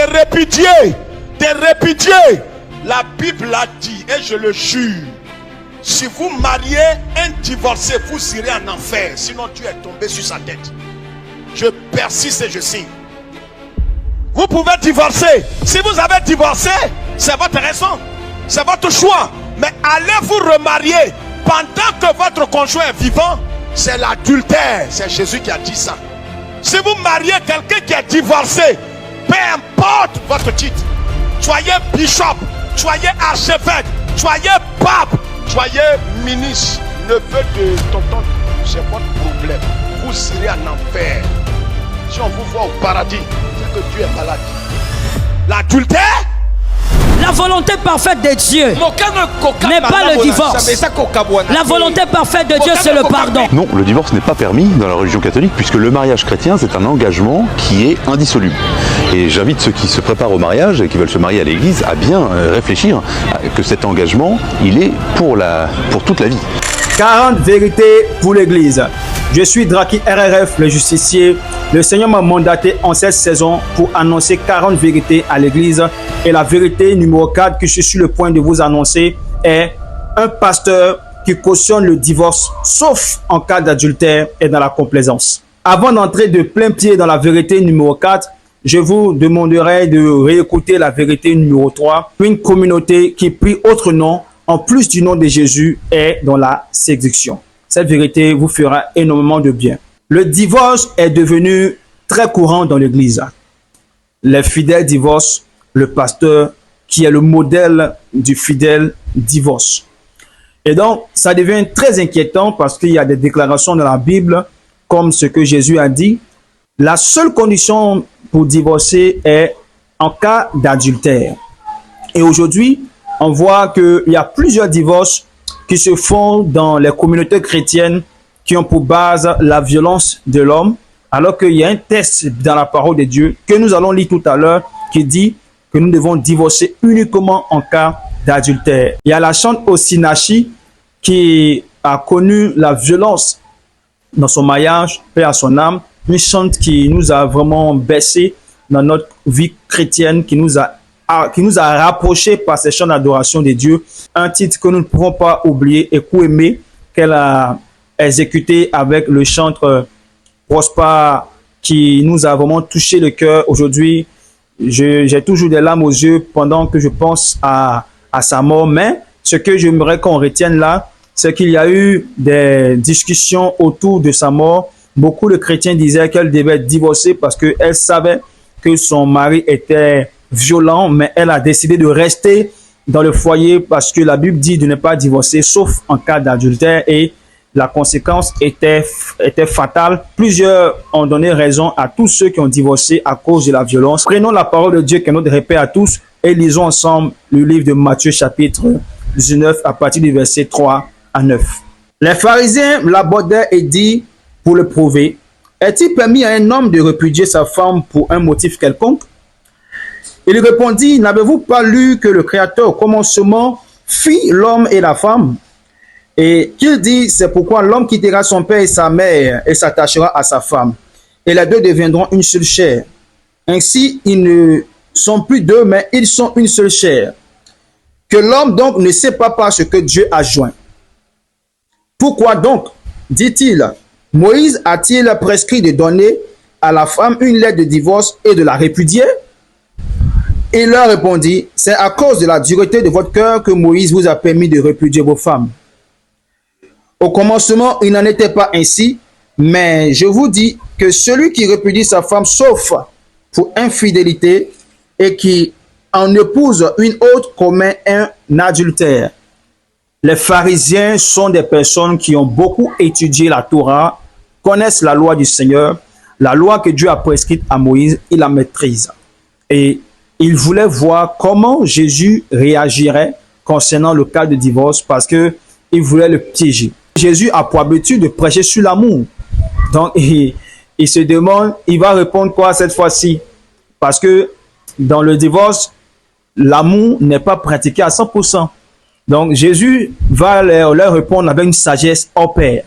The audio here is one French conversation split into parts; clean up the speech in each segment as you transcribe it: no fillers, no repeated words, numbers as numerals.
de répudier. La Bible a dit, et je le jure, si vous mariez un divorcé, vous irez en enfer, sinon Dieu est tombé sur sa tête. Je persiste et je signe. Vous pouvez divorcer. Si vous avez divorcé, c'est votre raison, c'est votre choix. Mais allez vous remarier pendant que votre conjoint est vivant, c'est l'adultère. C'est Jésus qui a dit ça. Si vous mariez quelqu'un qui est divorcé, peu importe votre titre, soyez bishop, soyez archevêque, soyez pape, soyez ministre, neveu de tonton, c'est votre problème. Vous irez en enfer. Si on vous voit au paradis, c'est que Dieu est malade. L'adultère, la volonté parfaite de Dieu n'est pas le divorce. La volonté parfaite de Dieu, c'est le pardon. Non, le divorce n'est pas permis dans la religion catholique puisque le mariage chrétien, c'est un engagement qui est indissoluble. Et j'invite ceux qui se préparent au mariage et qui veulent se marier à l'église à bien réfléchir que cet engagement, il est pour toute la vie. 40 vérités pour l'église. Je suis Draki RRF, le justicier. Le Seigneur m'a mandaté en cette saison pour annoncer 40 vérités à l'église. Et la vérité numéro 4 que je suis sur le point de vous annoncer est un pasteur qui cautionne le divorce, sauf en cas d'adultère et dans la complaisance. Avant d'entrer de plein pied dans la vérité numéro 4, je vous demanderai de réécouter la vérité numéro 3. Une communauté qui prie autre nom, en plus du nom de Jésus, est dans la séduction. Cette vérité vous fera énormément de bien. Le divorce est devenu très courant dans l'église. Les fidèles divorcent, le pasteur qui est le modèle du fidèle divorce. Et donc, ça devient très inquiétant parce qu'il y a des déclarations dans la Bible, comme ce que Jésus a dit. La seule condition pour divorcer est en cas d'adultère. Et aujourd'hui, on voit qu'il y a plusieurs divorces qui se font dans les communautés chrétiennes qui ont pour base la violence de l'homme, alors qu'il y a un texte dans la parole de Dieu que nous allons lire tout à l'heure qui dit que nous devons divorcer uniquement en cas d'adultère. Il y a la chante Osinachi qui a connu la violence dans son mariage, paix à son âme, une chante qui nous a vraiment baissé dans notre vie chrétienne, qui nous a rapprochés par ces chants d'adoration de Dieu. Un titre que nous ne pouvons pas oublier et qu'aimer, qu'elle a exécuté avec le chanteur Prosper qui nous a vraiment touché le cœur. Aujourd'hui, j'ai toujours des larmes aux yeux pendant que je pense à sa mort. Mais ce que j'aimerais qu'on retienne là, c'est qu'il y a eu des discussions autour de sa mort. Beaucoup de chrétiens disaient qu'elle devait divorcer parce qu'elle savait que son mari était violent, mais elle a décidé de rester dans le foyer parce que la Bible dit de ne pas divorcer sauf en cas d'adultère et la conséquence était fatale. Plusieurs ont donné raison à tous ceux qui ont divorcé à cause de la violence. Prenons la parole de Dieu qui est notre repère à tous et lisons ensemble le livre de Matthieu chapitre 19 à partir du verset 3 à 9. Les pharisiens l'abordaient et dit pour le prouver, est-il permis à un homme de répudier sa femme pour un motif quelconque? Il répondit, n'avez-vous pas lu que le Créateur au commencement fit l'homme et la femme? Et qu'il dit, c'est pourquoi l'homme quittera son père et sa mère et s'attachera à sa femme. Et les deux deviendront une seule chair. Ainsi, ils ne sont plus deux, mais ils sont une seule chair. Que l'homme donc ne sépare pas ce que Dieu a joint. Pourquoi donc, dit-il, Moïse a-t-il prescrit de donner à la femme une lettre de divorce et de la répudier? Il leur répondit, c'est à cause de la dureté de votre cœur que Moïse vous a permis de répudier vos femmes. Au commencement, il n'en était pas ainsi, mais je vous dis que celui qui répudie sa femme sauf pour infidélité et qui en épouse une autre commet un adultère. Les pharisiens sont des personnes qui ont beaucoup étudié la Torah, connaissent la loi du Seigneur, la loi que Dieu a prescrite à Moïse, ils la maîtrisent. Et ils voulaient voir comment Jésus réagirait concernant le cas de divorce parce qu'ils voulaient le piéger. Jésus a pour habitude de prêcher sur l'amour. Donc, il se demande, il va répondre quoi cette fois-ci? Parce que dans le divorce, l'amour n'est pas pratiqué à 100%. Donc, Jésus va leur répondre avec une sagesse hors pair.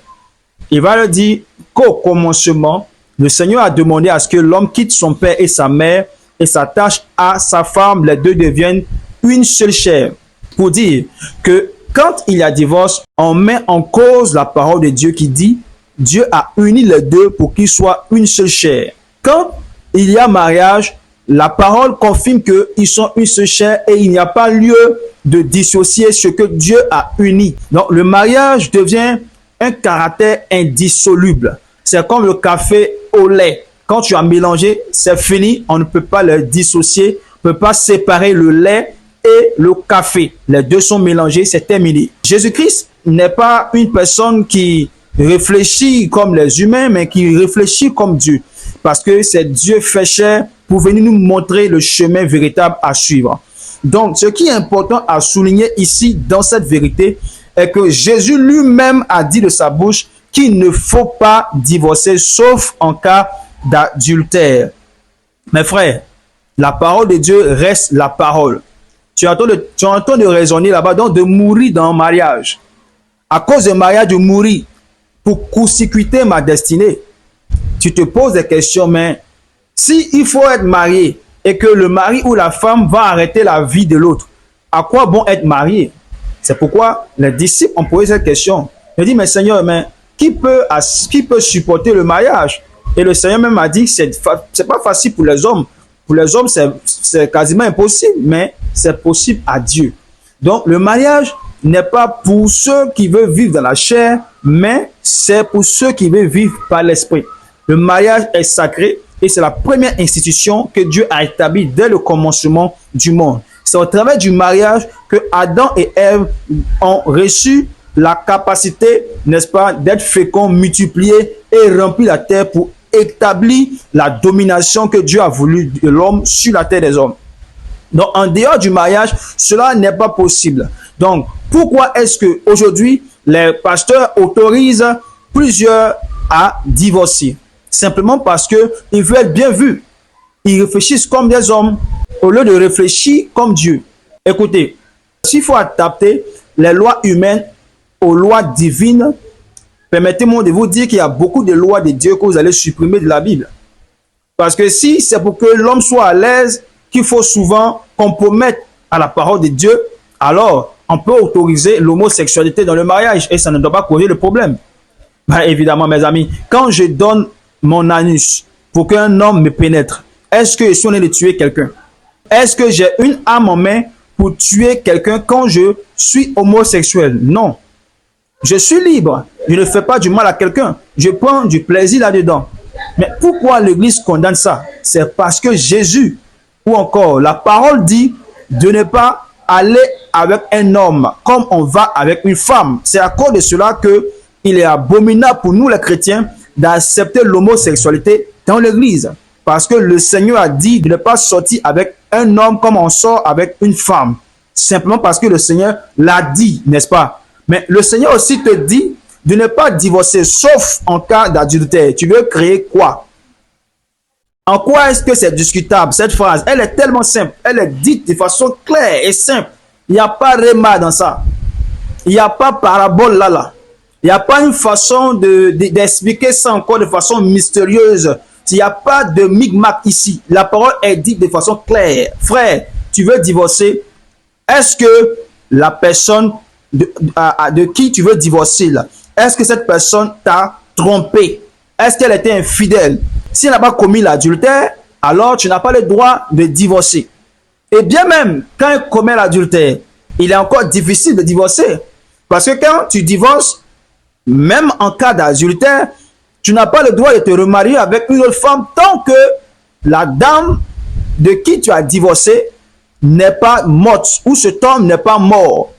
Il va leur dire qu'au commencement, le Seigneur a demandé à ce que l'homme quitte son père et sa mère et s'attache à sa femme, les deux deviennent une seule chair. Pour dire que quand il y a divorce, on met en cause la parole de Dieu qui dit Dieu a uni les deux pour qu'ils soient une seule chair. Quand il y a mariage, la parole confirme qu'ils sont une seule chair et il n'y a pas lieu de dissocier ce que Dieu a uni. Donc le mariage devient un caractère indissoluble. C'est comme le café au lait. Quand tu as mélangé, c'est fini. On ne peut pas le dissocier. On ne peut pas séparer le lait et le café. Les deux sont mélangés, c'est terminé. Jésus-Christ n'est pas une personne qui réfléchit comme les humains, mais qui réfléchit comme Dieu. Parce que c'est Dieu fait chair pour venir nous montrer le chemin véritable à suivre. Donc, ce qui est important à souligner ici dans cette vérité est que Jésus lui-même a dit de sa bouche qu'il ne faut pas divorcer sauf en cas d'adultère. Mes frères, la parole de Dieu reste la parole. Tu entends de raisonner là-bas, donc de mourir dans le mariage. À cause du mariage, de mourir pour court-circuiter ma destinée. Tu te poses des questions, mais si il faut être marié et que le mari ou la femme va arrêter la vie de l'autre, à quoi bon être marié? C'est pourquoi les disciples ont posé cette question. Ils ont dit, mais Seigneur, mais qui peut supporter le mariage? Et le Seigneur même a dit, c'est pas facile pour les hommes. Pour les hommes, c'est quasiment impossible, mais c'est possible à Dieu. Donc, le mariage n'est pas pour ceux qui veulent vivre dans la chair, mais c'est pour ceux qui veulent vivre par l'esprit. Le mariage est sacré et c'est la première institution que Dieu a établie dès le commencement du monde. C'est au travers du mariage que Adam et Ève ont reçu la capacité, n'est-ce pas, d'être féconds, multipliés et remplir la terre pour établir la domination que Dieu a voulu de l'homme sur la terre des hommes. Donc, en dehors du mariage, cela n'est pas possible. Donc, pourquoi est-ce que aujourd'hui les pasteurs autorisent plusieurs à divorcer? Simplement parce que ils veulent être bien vus. Ils réfléchissent comme des hommes au lieu de réfléchir comme Dieu. Écoutez, s'il faut adapter les lois humaines aux lois divines, permettez-moi de vous dire qu'il y a beaucoup de lois de Dieu que vous allez supprimer de la Bible. Parce que si c'est pour que l'homme soit à l'aise, qu'il faut souvent compromettre à la parole de Dieu, alors on peut autoriser l'homosexualité dans le mariage et ça ne doit pas causer le problème. Ben, évidemment, mes amis, quand je donne mon anus pour qu'un homme me pénètre, est-ce que je suis en train de tuer quelqu'un? Est-ce que j'ai une arme en main pour tuer quelqu'un quand je suis homosexuel? Non. Je suis libre. Je ne fais pas du mal à quelqu'un. Je prends du plaisir là-dedans. Mais pourquoi l'Église condamne ça? C'est parce que Jésus, ou encore la parole dit de ne pas aller avec un homme comme on va avec une femme. C'est à cause de cela qu'il est abominable pour nous les chrétiens d'accepter l'homosexualité dans l'Église. Parce que le Seigneur a dit de ne pas sortir avec un homme comme on sort avec une femme. Simplement parce que le Seigneur l'a dit, n'est-ce pas? Mais le Seigneur aussi te dit de ne pas divorcer, sauf en cas d'adultère. Tu veux créer quoi? En quoi est-ce que c'est discutable, cette phrase? Elle est tellement simple. Elle est dite de façon claire et simple. Il n'y a pas réma dans ça. Il n'y a pas parabole là. Il n'y a pas une façon d'expliquer ça encore de façon mystérieuse. Il n'y a pas de micmac ici. La parole est dite de façon claire. Frère, tu veux divorcer? Est-ce que la personne de qui tu veux divorcer là, est-ce que cette personne t'a trompé? Est-ce qu'elle était infidèle? Si elle n'a pas commis l'adultère, alors tu n'as pas le droit de divorcer. Et bien même, quand elle commet l'adultère, il est encore difficile de divorcer. Parce que quand tu divorces, même en cas d'adultère, tu n'as pas le droit de te remarier avec une autre femme tant que la dame de qui tu as divorcé n'est pas morte ou cet homme n'est pas mort.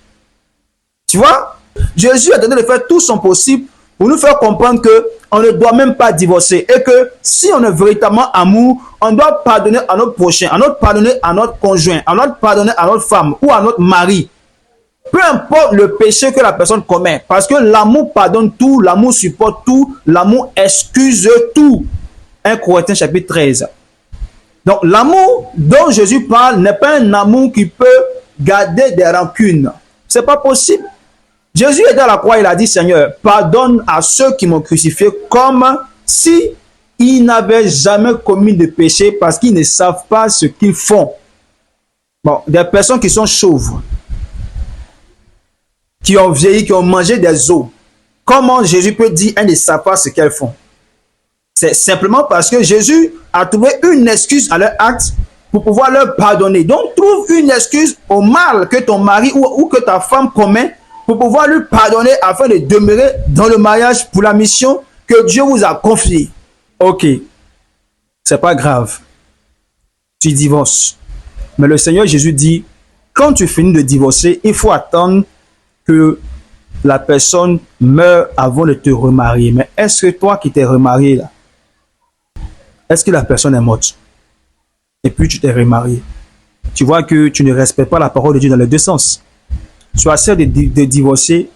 Tu vois? Jésus a donné de faire tout son possible pour nous faire comprendre qu'on ne doit même pas divorcer et que si on est véritablement amour, on doit pardonner à notre prochain, on doit pardonner à notre conjoint, on doit pardonner à notre femme ou à notre mari. Peu importe le péché que la personne commet, parce que l'amour pardonne tout, l'amour supporte tout, l'amour excuse tout. 1 Corinthiens chapitre 13. Donc l'amour dont Jésus parle n'est pas un amour qui peut garder des rancunes. C'est pas possible. Jésus est à la croix, il a dit, Seigneur, pardonne à ceux qui m'ont crucifié comme si ils n'avaient jamais commis de péché parce qu'ils ne savent pas ce qu'ils font. Bon, des personnes qui sont chauves, qui ont vieilli, qui ont mangé des os. Comment Jésus peut dire qu'elles ne savent pas ce qu'elles font? C'est simplement parce que Jésus a trouvé une excuse à leur acte pour pouvoir leur pardonner. Donc, trouve une excuse au mal que ton mari ou que ta femme commet pour pouvoir lui pardonner afin de demeurer dans le mariage pour la mission que Dieu vous a confiée. Ok, c'est pas grave. Tu divorces. Mais le Seigneur Jésus dit, quand tu finis de divorcer, il faut attendre que la personne meure avant de te remarier. Mais est-ce que toi qui t'es remarié là, est-ce que la personne est morte? Et puis tu t'es remarié. Tu vois que tu ne respectes pas la parole de Dieu dans les deux sens. Tu acceptes de divorcer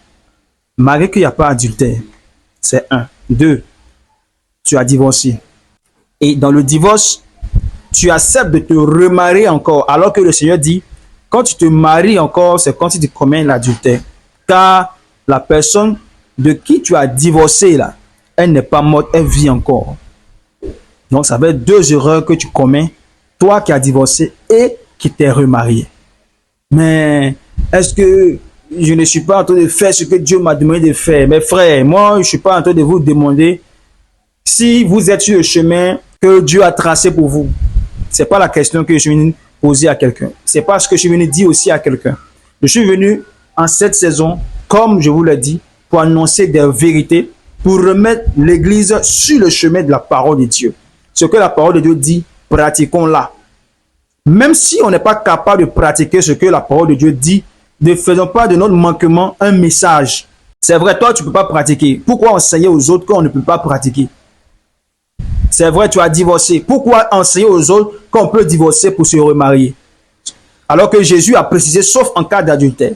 malgré qu'il n'y a pas adultère. C'est un. Deux, tu as divorcé. Et dans le divorce, tu acceptes de te remarier encore. Alors que le Seigneur dit, quand tu te maries encore, c'est quand tu commets l'adultère. Car la personne de qui tu as divorcé là, elle n'est pas morte, elle vit encore. Donc ça va être deux erreurs que tu commets, toi qui as divorcé et qui t'es remarié. Mais est-ce que je ne suis pas en train de faire ce que Dieu m'a demandé de faire? Mes frères, moi je ne suis pas en train de vous demander si vous êtes sur le chemin que Dieu a tracé pour vous. Ce n'est pas la question que je suis venu poser à quelqu'un. C'est pas ce que je suis venu dire aussi à quelqu'un. Je suis venu en cette saison, comme je vous l'ai dit, pour annoncer des vérités, pour remettre l'Église sur le chemin de la parole de Dieu. Ce que la parole de Dieu dit, pratiquons-la. Même si on n'est pas capable de pratiquer ce que la parole de Dieu dit, ne faisons pas de notre manquement un message. C'est vrai, toi, tu ne peux pas pratiquer. Pourquoi enseigner aux autres quand on ne peut pas pratiquer? C'est vrai, tu as divorcé. Pourquoi enseigner aux autres quand on peut divorcer pour se remarier? Alors que Jésus a précisé, sauf en cas d'adultère.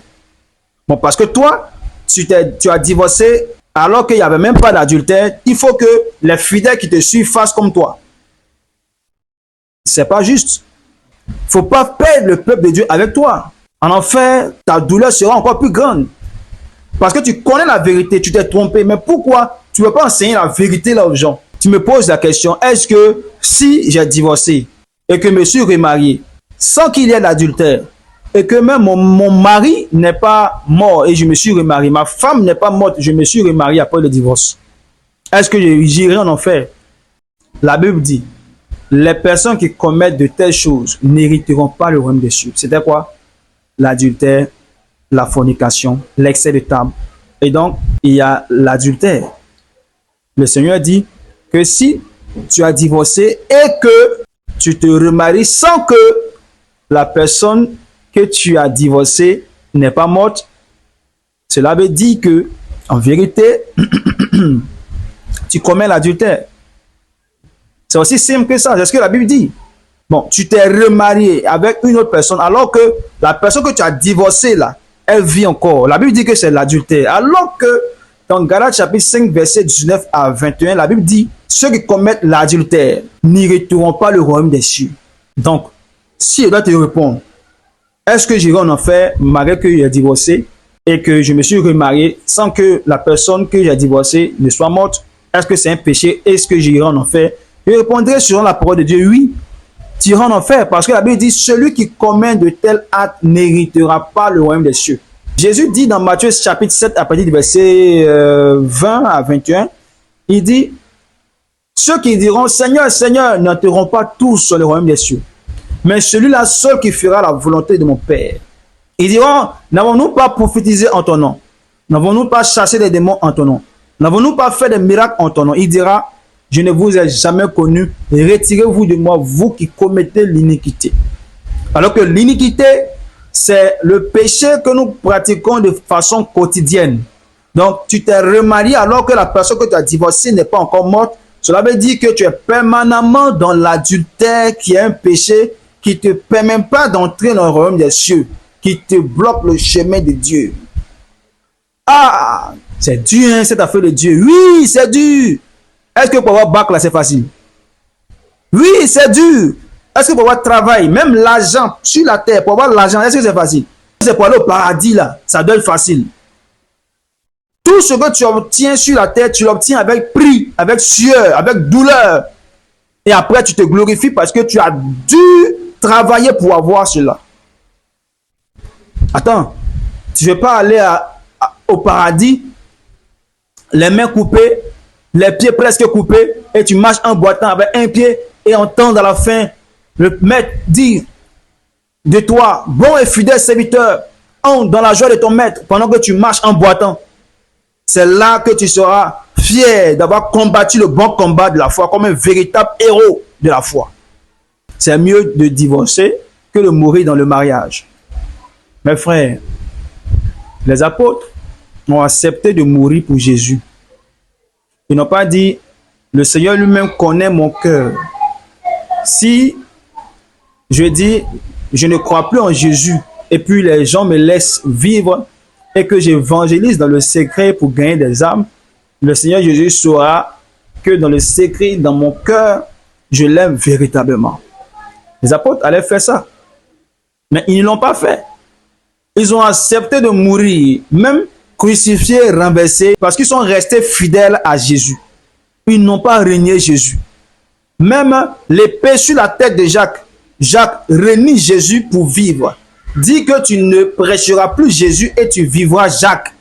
Bon, parce que toi, tu as divorcé alors qu'il n'y avait même pas d'adultère. Il faut que les fidèles qui te suivent fassent comme toi. C'est pas juste. Il ne faut pas perdre le peuple de Dieu avec toi. En enfer, ta douleur sera encore plus grande. Parce que tu connais la vérité, tu t'es trompé. Mais pourquoi tu ne veux pas enseigner la vérité là aux gens? Tu me poses la question, est-ce que si j'ai divorcé et que je me suis remarié sans qu'il y ait d'adultère et que même mon mari n'est pas mort et je me suis remarié, ma femme n'est pas morte, je me suis remarié après le divorce, est-ce que j'irai en enfer? La Bible dit, les personnes qui commettent de telles choses n'hériteront pas le royaume des cieux. C'était quoi? L'adultère, la fornication, l'excès de table. Et donc, il y a l'adultère. Le Seigneur dit que si tu as divorcé et que tu te remaries sans que la personne que tu as divorcée n'est pas morte, cela veut dire que, en vérité, tu commets l'adultère. C'est aussi simple que ça. C'est ce que la Bible dit. Bon, tu t'es remarié avec une autre personne alors que la personne que tu as divorcée là, elle vit encore. La Bible dit que c'est l'adultère. Alors que dans Galates chapitre 5, verset 19 à 21, la Bible dit, ceux qui commettent l'adultère n'hériteront pas le royaume des cieux. Donc, si je dois te répondre, est-ce que j'irai en enfer malgré que j'ai divorcé et que je me suis remarié sans que la personne que j'ai divorcée ne soit morte? Est-ce que c'est un péché? Est-ce que j'irai en enfer? Je répondrai selon la parole de Dieu, oui, tu iras en enfer, parce que la Bible dit, celui qui commet de tels actes n'héritera pas le royaume des cieux. Jésus dit dans Matthieu chapitre 7, à partir du verset 20 à 21, il dit, ceux qui diront, Seigneur, Seigneur, n'entreront pas tous sur le royaume des cieux, mais celui-là seul qui fera la volonté de mon Père. Ils diront, n'avons-nous pas prophétisé en ton nom? N'avons-nous pas chassé des démons en ton nom? N'avons-nous pas fait des miracles en ton nom? Il dira, je ne vous ai jamais connu, retirez-vous de moi, vous qui commettez l'iniquité. Alors que l'iniquité, c'est le péché que nous pratiquons de façon quotidienne. Donc, tu t'es remarié alors que la personne que tu as divorcée n'est pas encore morte. Cela veut dire que tu es permanemment dans l'adultère qui est un péché qui ne te permet pas d'entrer dans le royaume des cieux, qui te bloque le chemin de Dieu. Ah, c'est dur, hein, cette affaire de Dieu. Oui, c'est dur. Est-ce que pour avoir bac là, c'est facile? Oui, c'est dur. Est-ce que pour avoir travail, même l'argent sur la terre, pour avoir l'argent, est-ce que c'est facile? C'est pour aller au paradis là, ça doit être facile. Tout ce que tu obtiens sur la terre, tu l'obtiens avec prix, avec sueur, avec douleur. Et après, tu te glorifies parce que tu as dû travailler pour avoir cela. Attends, tu ne veux pas aller au paradis, les mains coupées, les pieds presque coupés, et tu marches en boitant avec un pied et entendre à la fin le maître dire de toi, bon et fidèle serviteur, entre dans la joie de ton maître pendant que tu marches en boitant. C'est là que tu seras fier d'avoir combattu le bon combat de la foi comme un véritable héros de la foi. C'est mieux de divorcer que de mourir dans le mariage. Mes frères, les apôtres ont accepté de mourir pour Jésus. Ils n'ont pas dit, le Seigneur lui-même connaît mon cœur. Si je dis, je ne crois plus en Jésus, et puis les gens me laissent vivre, et que j'évangélise dans le secret pour gagner des âmes, le Seigneur Jésus saura que dans le secret, dans mon cœur, je l'aime véritablement. Les apôtres allaient faire ça. Mais ils ne l'ont pas fait. Ils ont accepté de mourir, même crucifiés, renversés, parce qu'ils sont restés fidèles à Jésus. Ils n'ont pas renié Jésus. Même l'épée sur la tête de Jacques, Jacques renie Jésus pour vivre. Dis que tu ne prêcheras plus Jésus et tu vivras Jacques.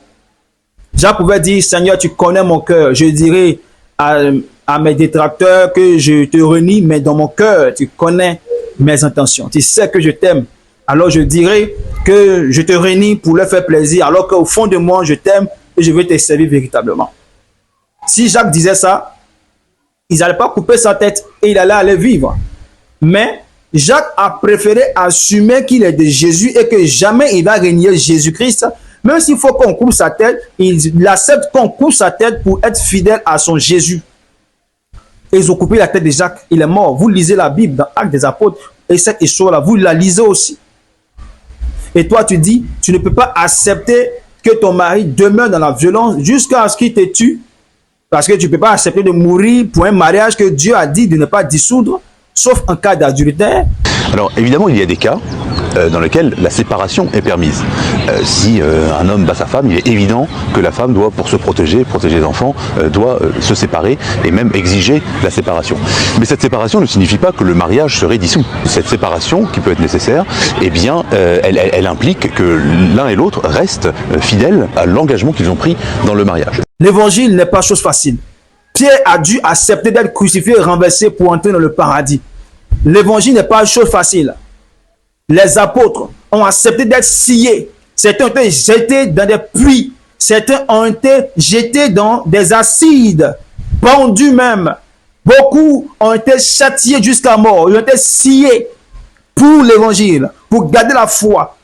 Jacques pouvait dire, Seigneur, tu connais mon cœur. Je dirai à mes détracteurs que je te renie, mais dans mon cœur, tu connais mes intentions. Tu sais que je t'aime. Alors je dirai que je te renie pour leur faire plaisir, alors qu'au fond de moi, je t'aime et je veux te servir véritablement. Si Jacques disait ça, ils n'allaient pas couper sa tête et il allait aller vivre. Mais Jacques a préféré assumer qu'il est de Jésus et que jamais il va régner Jésus-Christ. Même s'il faut qu'on coupe sa tête, il accepte qu'on coupe sa tête pour être fidèle à son Jésus. Et ils ont coupé la tête de Jacques. Il est mort. Vous lisez la Bible dans Actes des Apôtres et cette histoire-là, vous la lisez aussi. Et toi, tu dis, tu ne peux pas accepter que ton mari demeure dans la violence jusqu'à ce qu'il te tue. Parce que tu ne peux pas accepter de mourir pour un mariage que Dieu a dit de ne pas dissoudre, sauf en cas d'adultère. Alors évidemment, il y a des cas dans lesquels la séparation est permise. Si un homme bat sa femme, il est évident que la femme doit, pour se protéger les enfants, doit se séparer et même exiger la séparation. Mais cette séparation ne signifie pas que le mariage serait dissous. Cette séparation, qui peut être nécessaire, eh bien, elle implique que l'un et l'autre restent fidèles à l'engagement qu'ils ont pris dans le mariage. L'évangile n'est pas chose facile. Pierre a dû accepter d'être crucifié et renversé pour entrer dans le paradis. L'évangile n'est pas chose facile. Les apôtres ont accepté d'être sciés. Certains ont été jetés dans des puits. Certains ont été jetés dans des acides, pendus même. Beaucoup ont été châtiés jusqu'à mort. Ils ont été sciés pour l'évangile, pour garder la foi.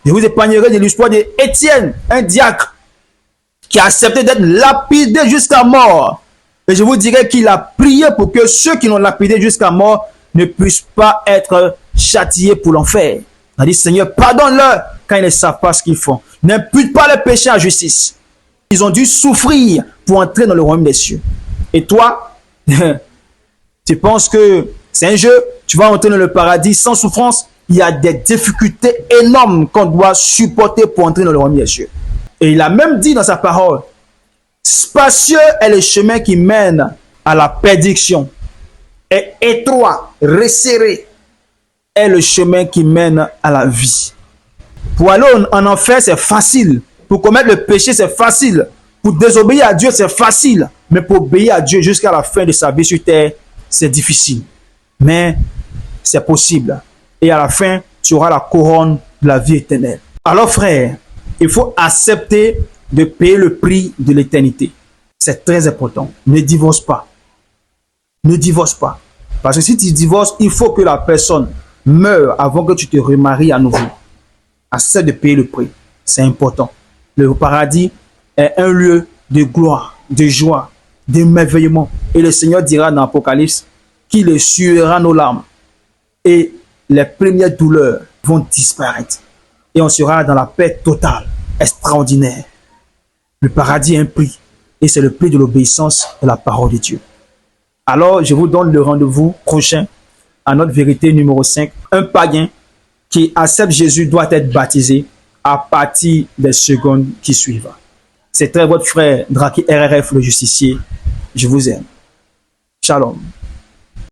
Je vous épargnerai de l'histoire d'Étienne, un diacre, qui a accepté d'être lapidé jusqu'à mort. Et je vous dirai qu'il a prié pour que ceux qui l'ont lapidé jusqu'à mort ne puissent pas être châtiés pour l'enfer. Il a dit, Seigneur, pardonne-leur quand ils ne savent pas ce qu'ils font. N'impute pas le péché à justice. Ils ont dû souffrir pour entrer dans le royaume des cieux. Et toi, tu penses que c'est un jeu, tu vas entrer dans le paradis sans souffrance. Il y a des difficultés énormes qu'on doit supporter pour entrer dans le royaume des cieux. Et il a même dit dans sa parole, spacieux est le chemin qui mène à la perdition. Et étroit, resserré est le chemin qui mène à la vie. Pour aller en enfer, c'est facile. Pour commettre le péché, c'est facile. Pour désobéir à Dieu, c'est facile. Mais pour obéir à Dieu jusqu'à la fin de sa vie sur terre, c'est difficile. Mais c'est possible. Et à la fin, tu auras la couronne de la vie éternelle. Alors frère, il faut accepter de payer le prix de l'éternité. C'est très important. Ne divorce pas. Ne divorce pas. Parce que si tu divorces, il faut que la personne meure avant que tu te remaries à nouveau. Accepte de payer le prix. C'est important. Le paradis est un lieu de gloire, de joie, d'émerveillement. Et le Seigneur dira dans l'Apocalypse qu'il essuiera nos larmes. Et les premières douleurs vont disparaître. Et on sera dans la paix totale, extraordinaire. Le paradis est un prix. Et c'est le prix de l'obéissance de la parole de Dieu. Alors, je vous donne le rendez-vous prochain à notre vérité numéro 5. Un païen qui accepte Jésus doit être baptisé à partir des secondes qui suivent. C'était votre frère Draki RRF, le justicier. Je vous aime. Shalom.